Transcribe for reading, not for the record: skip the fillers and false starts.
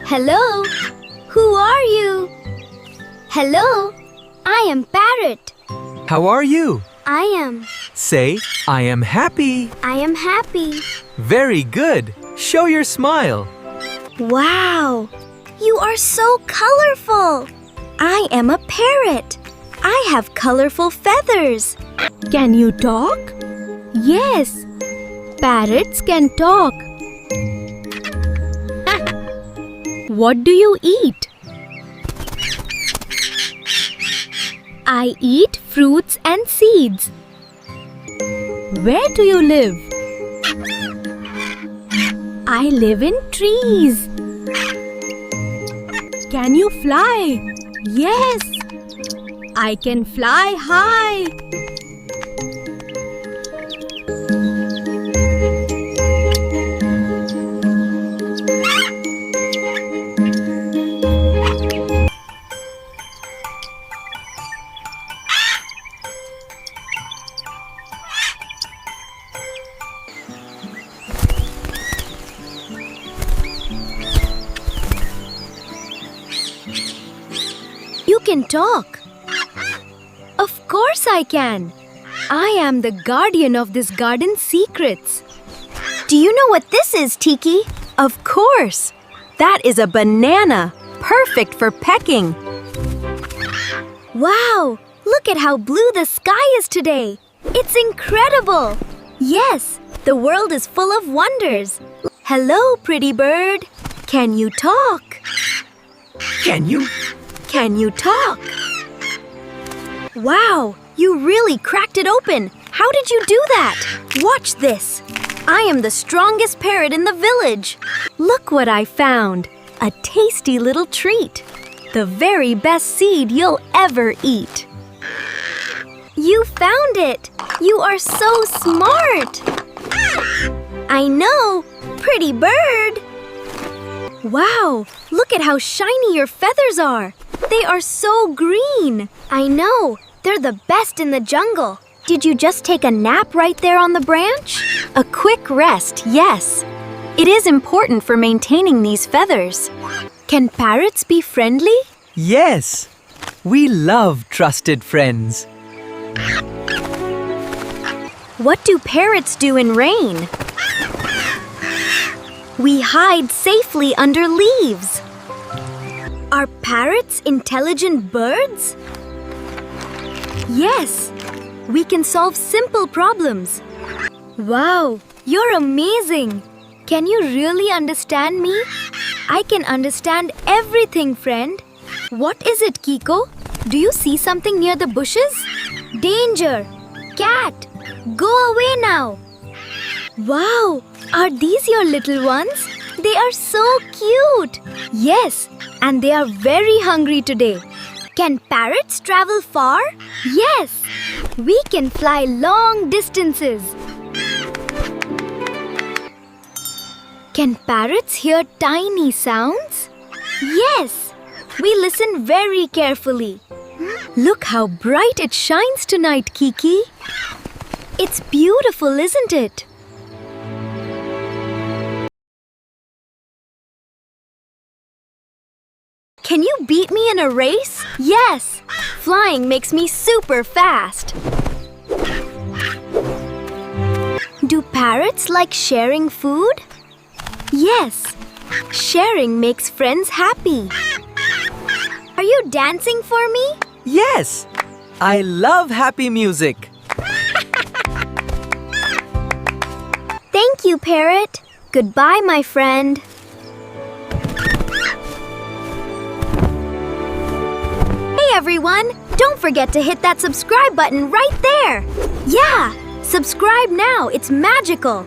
Hello? Who are you? Hello? I am Parrot. How are you? I am. Say, I am happy. I am happy. Very good. Show your smile. Wow! You are so colorful. I am a parrot. I have colorful feathers. Can you talk? Yes. Parrots can talk. What do you eat? I eat fruits and seeds. Where do you live? I live in trees. Can you fly? Yes. I can fly high. You can talk. Of course I can. I am the guardian of this garden's secrets. Do you know what this is, Tiki? Of course! That is a banana, perfect for pecking. Wow! Look at how blue the sky is today. It's incredible. Yes, the world is full of wonders. Hello, pretty bird. Can you talk? Can you? Can you talk? Wow, you really cracked it open. How did you do that? Watch this. I am the strongest parrot in the village. Look what I found. A tasty little treat. The very best seed you'll ever eat. You found it. You are so smart. I know. Pretty bird. Wow, look at how shiny your feathers are. They are so green. I know. They're the best in the jungle. Did you just take a nap right there on the branch? A quick rest, yes. It is important for maintaining these feathers. Can parrots be friendly? Yes. We love trusted friends. What do parrots do in rain? We hide safely under leaves. Are parrots intelligent birds? Yes. We can solve simple problems. Wow, you're amazing. Can you really understand me? I can understand everything, friend. What is it, Kiko? Do you see something near the bushes? Danger! Cat! Go away now! Wow, are these your little ones? They are so cute! Yes, and they are very hungry today. Can parrots travel far? Yes! We can fly long distances. Can parrots hear tiny sounds? Yes! We listen very carefully. Look how bright it shines tonight, Kiki. It's beautiful, isn't it? Can you beat me in a race? Yes! Flying makes me super fast. Do parrots like sharing food? Yes. Sharing makes friends happy. Are you dancing for me? Yes. I love happy music. Thank you, Parrot. Goodbye, my friend. Hey, everyone! Don't forget to hit that subscribe button right there. Yeah, subscribe now. It's magical.